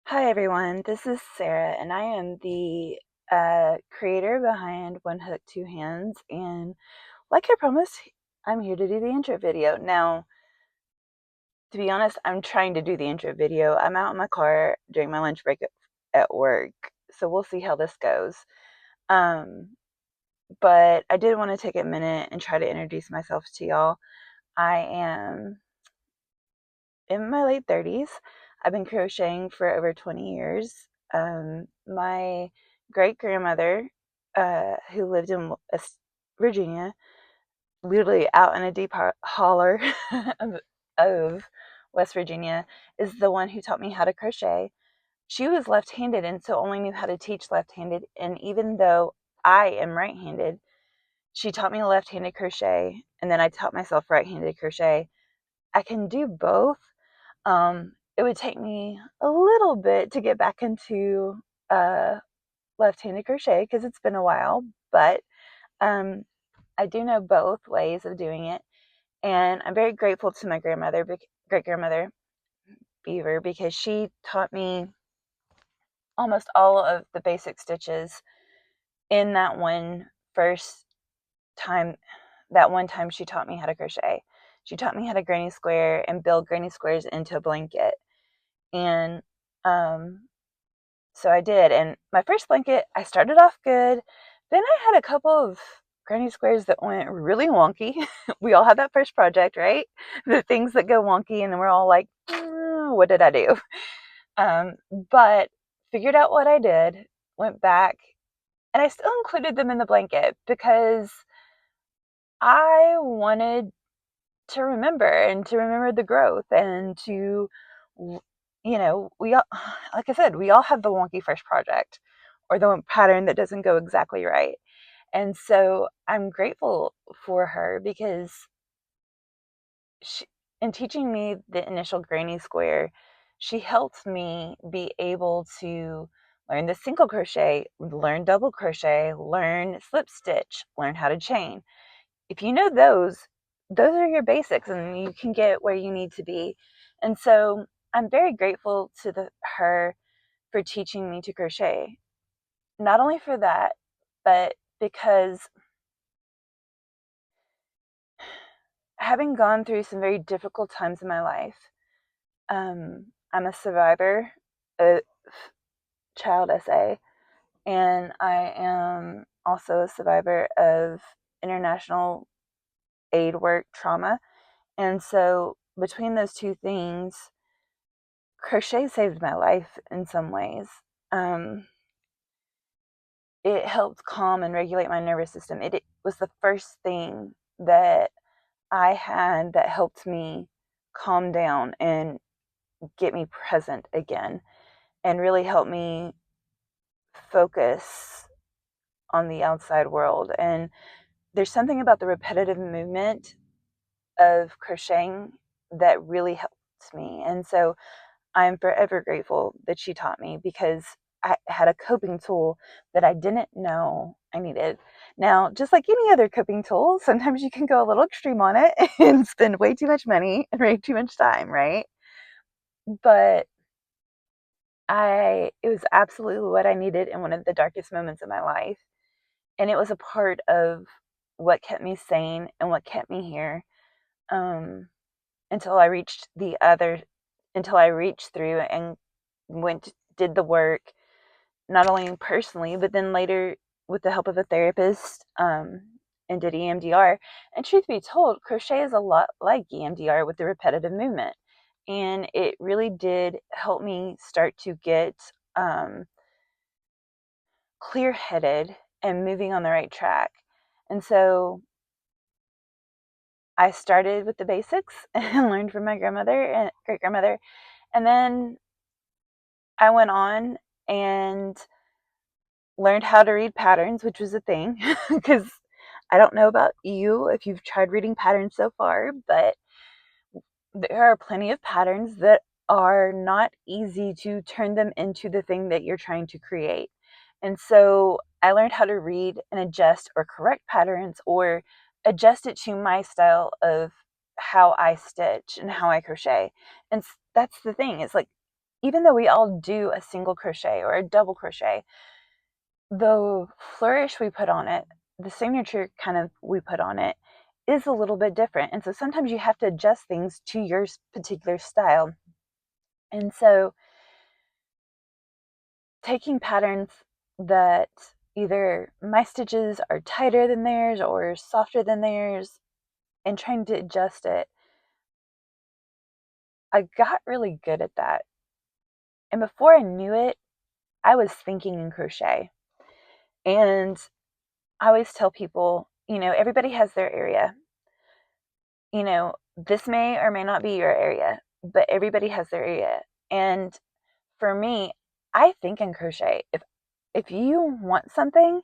Hi everyone, this is Sarah, and I am the creator behind One Hook, Two Hands. And like I promised, I'm here to do the intro video. Now, to be honest, I'm trying to do the intro video. I'm out in my car during my lunch break at work, so we'll see how this goes. Um, but I did want to take a minute and try to introduce myself to y'all. I am in my late 30s. I've been crocheting for over 20 years. My great grandmother, who lived in Virginia, literally out in a deep holler of West Virginia, is the one who taught me how to crochet. She was left handed and so only knew how to teach left handed. And even though I am right handed, she taught me left handed crochet, and then I taught myself right handed crochet. I can do both. It would take me a little bit to get back into uh, left-handed crochet because it's been a while, but um, I do know both ways of doing it, and I'm very grateful to my great grandmother Beaver, because she taught me almost all of the basic stitches in first time. That one time she taught me how to crochet. She taught me how to granny square and build granny squares into a blanket, and um, so I did. And my first blanket, I started off good. Then I had a couple of granny squares that went really wonky. We all have that first project, right? The things that go wonky, and then we're all like, what did I do? But figured out what I did, went back, and I still included them in the blanket because I wanted to remember and to remember the growth and to, we all, like I said, we all have the wonky first project or the pattern that doesn't go exactly right. And so I'm grateful for her because she, in teaching me the initial granny square, she helped me be able to learn the single crochet, learn double crochet, learn slip stitch, learn how to chain. If you know those are your basics and you can get where you need to be. And so I'm very grateful to her for teaching me to crochet. Not only for that, but because having gone through some very difficult times in my life, I'm a survivor of child SA, and I am also a survivor of international aid work trauma. And so between those two things, crochet saved my life in some ways. Um, it helped calm and regulate my nervous system. It was the first thing that I had that helped me calm down and get me present again and really help me focus on the outside world. And there's something about the repetitive movement of crocheting that really helps me. And so I'm forever grateful that she taught me because I had a coping tool that I didn't know I needed. Now, just like any other coping tool, sometimes you can go a little extreme on it and spend way too much money and way too much time, right? But it was absolutely what I needed in one of the darkest moments of my life. And it was a part of what kept me sane and what kept me here, um, until I reached until I reached through and did the work, not only personally, but then later with the help of a therapist, and did EMDR. And truth be told, crochet is a lot like EMDR with the repetitive movement. And it really did help me start to get um, clear headed and moving on the right track. And so I started with the basics and learned from my grandmother and great grandmother. And then I went on and learned how to read patterns, which was a thing because I don't know about you if you've tried reading patterns so far, but there are plenty of patterns that are not easy to turn them into the thing that you're trying to create. And so I learned how to read and adjust or correct patterns or adjust it to my style of how I stitch and how I crochet. And that's the thing. It's like even though we all do a single crochet or a double crochet, the flourish we put on it, the signature kind of we put on it, is a little bit different. And so sometimes you have to adjust things to your particular style. And so taking patterns that either my stitches are tighter than theirs or softer than theirs and trying to adjust it, I got really good at that. And before I knew it, I was thinking in crochet. And I always tell people, everybody has their area. This may or may not be your area, but everybody has their area. And for me, I think in crochet. If you want something,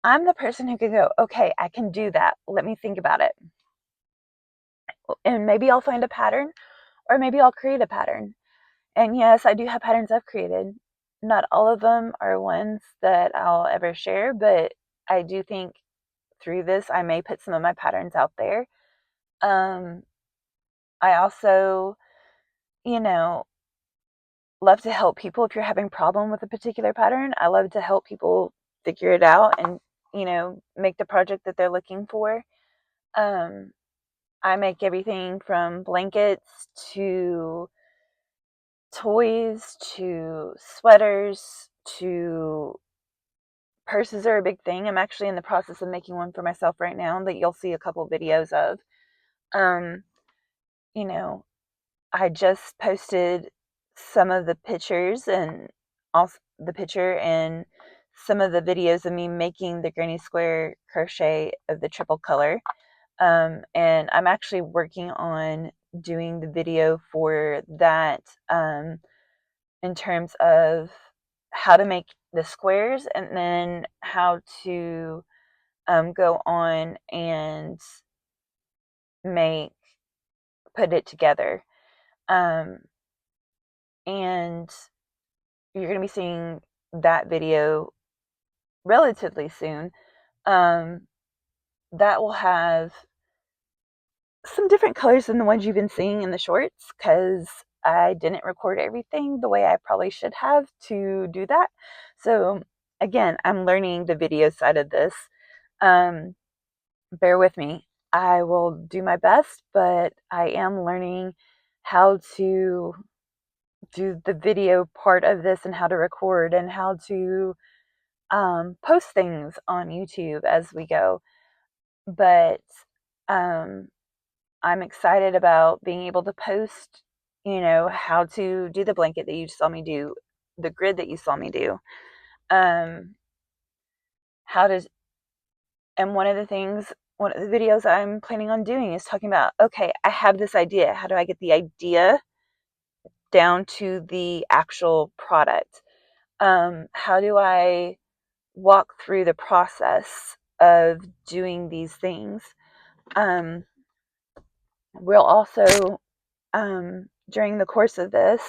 I'm the person who can go, okay, I can do that. Let me think about it. And maybe I'll find a pattern, or maybe I'll create a pattern. And yes, I do have patterns I've created. Not all of them are ones that I'll ever share, but I do think through this I may put some of my patterns out there. I also, you know, love to help people. If you're having a problem with a particular pattern, I love to help people figure it out and, make the project that they're looking for. Um, I make everything from blankets to toys to sweaters to purses are a big thing. I'm actually in the process of making one for myself right now that you'll see a couple videos of. Um, you know, I just posted some of the pictures and also the picture and some of the videos of me making the granny square crochet of the triple color. And I'm actually working on doing the video for that in terms of how to make the squares and then how to go on and make put it together. Um, and you're going to be seeing that video relatively soon. Um, that will have some different colors than the ones you've been seeing in the shorts because I didn't record everything the way I probably should have to do that. So again, I'm learning the video side of this. Um, bear with me. I will do my best, but I am learning how to do the video part of this and how to record and how to post things on YouTube as we go. But um, I'm excited about being able to post, how to do the blanket that you saw me do, the grid that you saw me do. How to, and one of the videos I'm planning on doing is talking about, okay, I have this idea. How do I get the idea down to the actual product? How do I walk through the process of doing these things? Um, we'll also, during the course of this,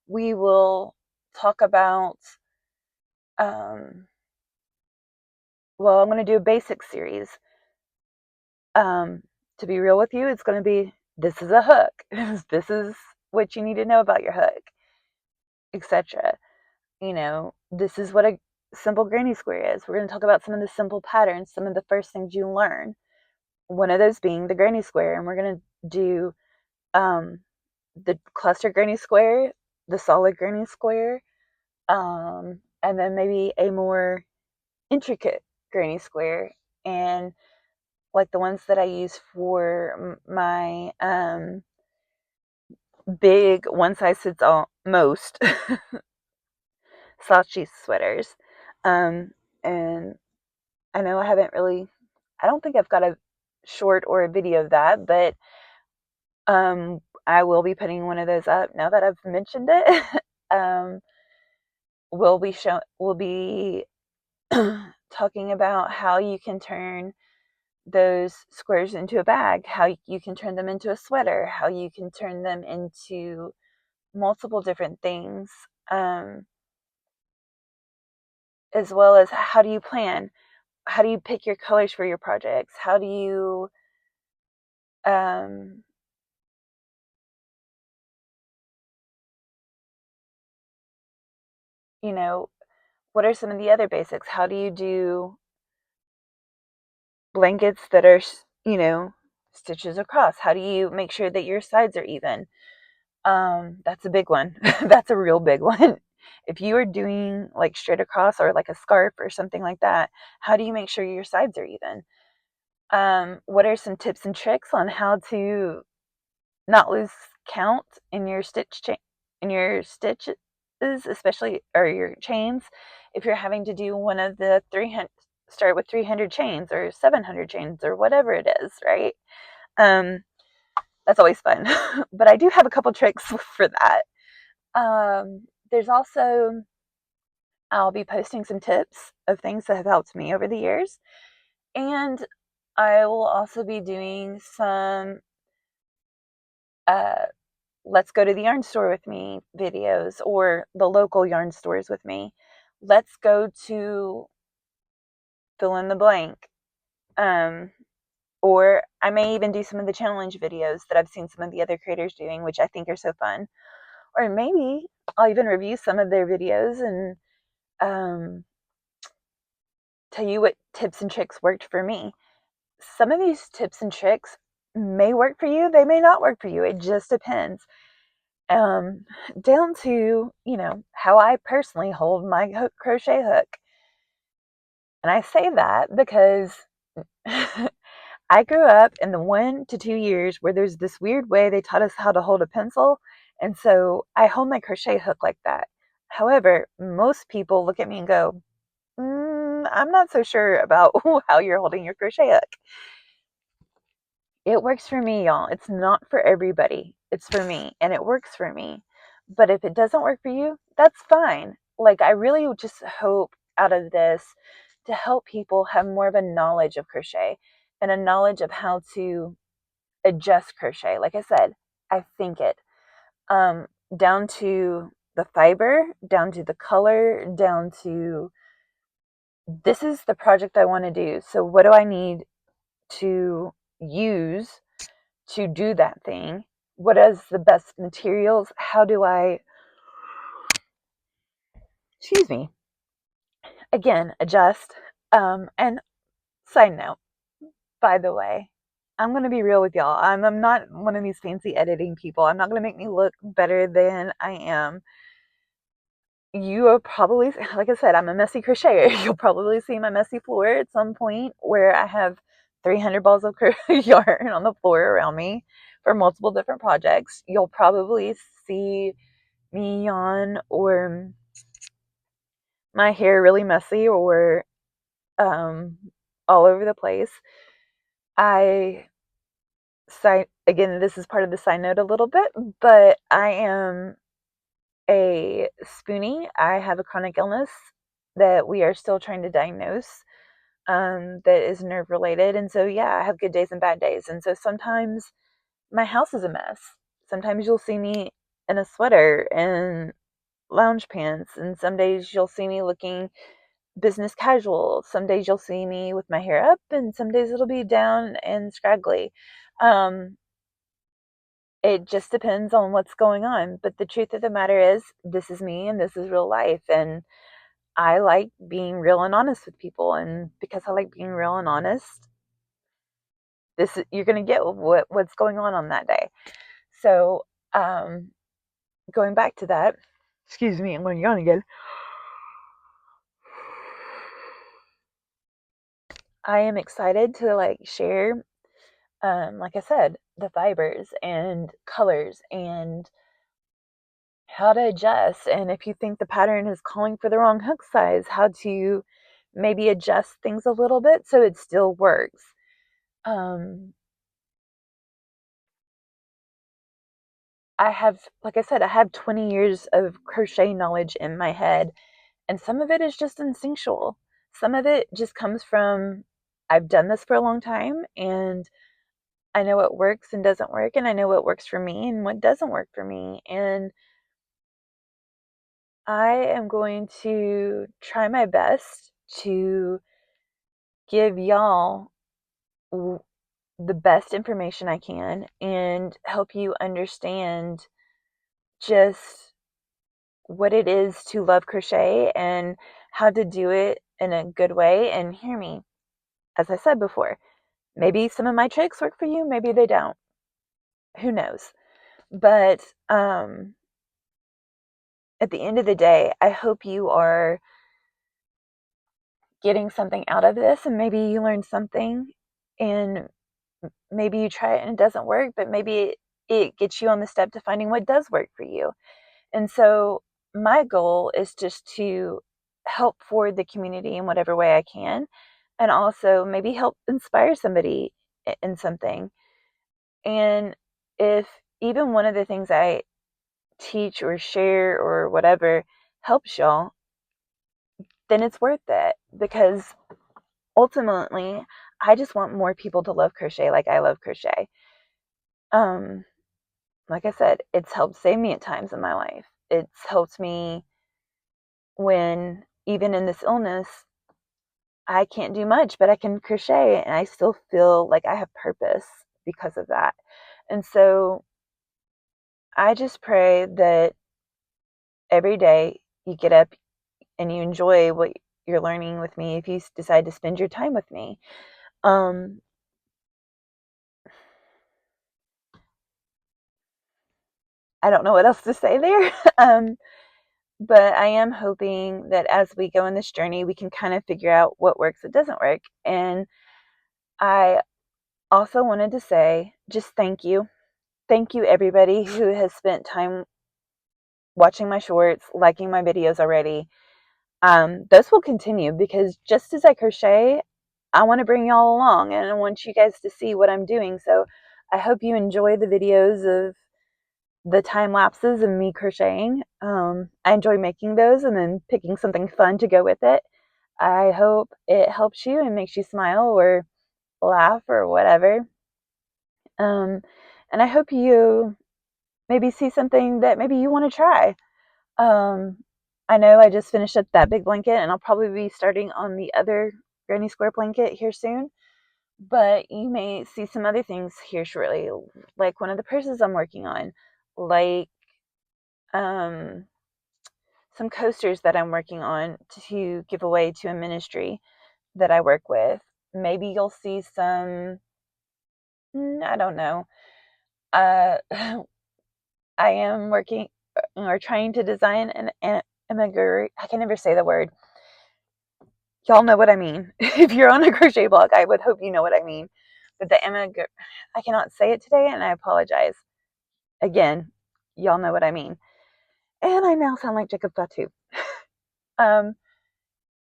we will talk about, um, well, I'm going to do a basic series. To be real with you, it's going to be this is a hook. This is what you need to know about your hook, etc. This is what a simple granny square is. We're going to talk about some of the simple patterns, some of the first things you learn. One of those being the granny square, and we're going to do the cluster granny square, the solid granny square, and then maybe a more intricate granny square, and like the ones that I use for my big one size fits all most Sachi sweaters. And I know I don't think I've got a short or a video of that, but I will be putting one of those up now that I've mentioned it. We'll be talking about how you can turn those squares into a bag, how you can turn them into a sweater, how you can turn them into multiple different things, as well as how do you plan? How do you pick your colors for your projects? How do you um, You know, what are some of the other basics? How do you do blankets that are, stitches across? How do you make sure that your sides are even? That's a big one. That's a real big one. If you are doing like straight across or like a scarf or something like that, how do you make sure your sides are even? What are some tips and tricks on how to not lose count in your in your stitches, especially or your chains? If you're having to do one of the 300, start with 300 chains or 700 chains or whatever it is, right? Um, that's always fun. But I do have a couple tricks for that. There's also, I'll be posting some tips of things that have helped me over the years. And I will also be doing some uh, let's go to the yarn store with me videos or the local yarn stores with me. Let's go to fill in the blank. Um, or I may even do some of the challenge videos that I've seen some of the other creators doing, which I think are so fun. Or maybe I'll even review some of their videos and um, tell you what tips and tricks worked for me. Some of these tips and tricks may work for you, they may not work for you. It just depends. Down to, how I personally hold my crochet hook. And I say that because I grew up in the 1 to 2 years where there's this weird way they taught us how to hold a pencil. And so I hold my crochet hook like that. However, most people look at me and go, I'm not so sure about how you're holding your crochet hook. It works for me, y'all. It's not for everybody. It's for me, and it works for me. But if it doesn't work for you, that's fine. Like, I really just hope out of this to help people have more of a knowledge of crochet and a knowledge of how to adjust crochet. Like I said, I think it um, down to the fiber, down to the color, down to this is the project I want to do. So, what do I need to use to do that thing? What is the best materials? How do I, excuse me, again, adjust? And side note, by the way, I'm going to be real with y'all. I'm not one of these fancy editing people. I'm not going to make me look better than I am. You are probably, like I said, I'm a messy crocheter. You'll probably see my messy floor at some point where I have 300 balls of yarn on the floor around me for multiple different projects. You'll probably see me yawn or my hair really messy or um, all over the place. I side again, this is part of the side note a little bit, but I am a spoonie. I have a chronic illness that we are still trying to diagnose that is nerve related. And so, yeah, I have good days and bad days. And so sometimes my house is a mess. Sometimes you'll see me in a sweater and lounge pants, and some days you'll see me looking business casual. Some days you'll see me with my hair up, and some days it'll be down and scraggly. Um, it just depends on what's going on. But the truth of the matter is, this is me and this is real life. And I like being real and honest with people. And because I like being real and honest, you're going to get what's going on that day. So, going back to that, excuse me, I'm going to yawn again. I am excited to like share, like I said, the fibers and colors and how to adjust. And if you think the pattern is calling for the wrong hook size, how to maybe adjust things a little bit so it still works. I have, like I said, I have 20 years of crochet knowledge in my head, and some of it is just instinctual. Some of it just comes from I've done this for a long time and I know what works and doesn't work, and I know what works for me and what doesn't work for me. And I am going to try my best to give y'all the best information I can and help you understand just what it is to love crochet and how to do it in a good way. And hear me, as I said before, maybe some of my tricks work for you, maybe they don't. Who knows? But at the end of the day, I hope you are getting something out of this, and maybe you learned something, and maybe you try it and it doesn't work, but maybe it gets you on the step to finding what does work for you. And so my goal is just to help forward the community in whatever way I can, and also maybe help inspire somebody in something. And if even one of the things I teach or share or whatever helps y'all, then it's worth it, because ultimately I just want more people to love crochet like I love crochet. Um, like I said, it's helped save me at times in my life. It's helped me when, even in this illness, I can't do much, but I can crochet and I still feel like I have purpose because of that. And so I just pray that every day you get up and you enjoy what you're learning with me if you decide to spend your time with me. Um, I don't know what else to say there. But I am hoping that as we go on this journey, we can kind of figure out what works, what doesn't work. And I also wanted to say just thank you. Thank you, everybody who has spent time watching my shorts, liking my videos already. Those will continue, because just as I crochet, I want to bring y'all along and I want you guys to see what I'm doing. So I hope you enjoy the videos of the time lapses of me crocheting. I enjoy making those and then picking something fun to go with it. I hope it helps you and makes you smile or laugh or whatever. Um, and I hope you maybe see something that maybe you want to try. Um, I know I just finished up that big blanket, and I'll probably be starting on the other granny square blanket here soon. But you may see some other things here shortly, like one of the purses I'm working on, like um, some coasters that I'm working on to give away to a ministry that I work with. Maybe you'll see some, I don't know. Uh, I am working or trying to design an imagery. I can never say the word. Y'all know what I mean. If you're on a crochet blog, I would hope you know what I mean. But the imagery, I cannot say it today, and I apologize. Again, y'all know what I mean. And I now sound like Jacob Fatu. Um,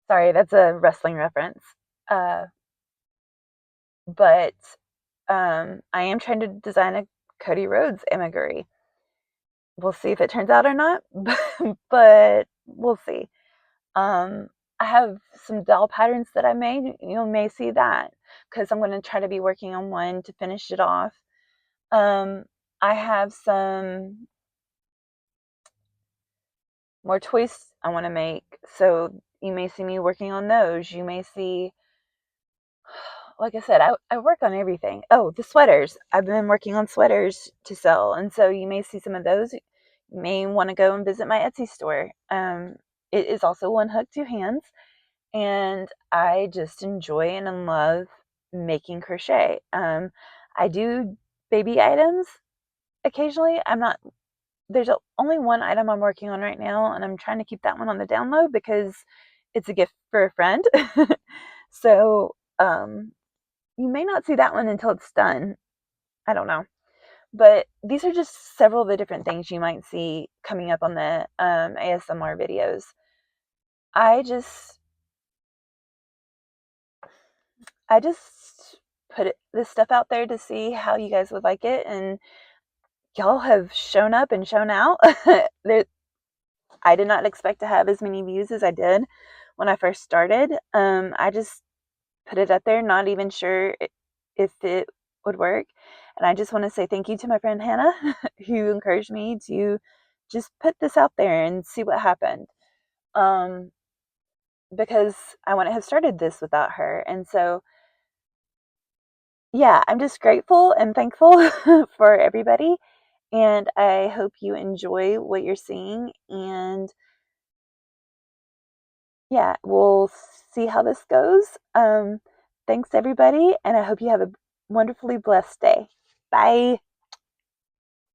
sorry, that's a wrestling reference. Uh, but I am trying to design a Cody Rhodes imagery. We'll see if it turns out or not, but we'll see. Um, I have some doll patterns that I made. You may see that, because I'm going to try to be working on one to finish it off. Um, I have some more toys I want to make, so you may see me working on those. You may see, like I said, I work on everything. Oh, the sweaters. I've been working on sweaters to sell, and so you may see some of those. You may want to go and visit my Etsy store. It is also one hook, two hands, and I just enjoy and love making crochet. I do baby items occasionally. I'm not. There's only one item I'm working on right now, and I'm trying to keep that one on the download because it's a gift for a friend. So you may not see that one until it's done. I don't know. But these are just several of the different things you might see coming up on the ASMR videos. I just I just put this stuff out there to see how you guys would like it, and y'all have shown up and shown out. I did not expect to have as many views as I did when I first started. I just put it out there, not even sure if it would work. And I just want to say thank you to my friend Hannah, who encouraged me to just put this out there and see what happened. Um, because I wouldn't have started this without her. And so, yeah, I'm just grateful and thankful for everybody. And I hope you enjoy what you're seeing. And yeah, we'll see how this goes. Thanks, everybody. And I hope you have a wonderfully blessed day. Bye.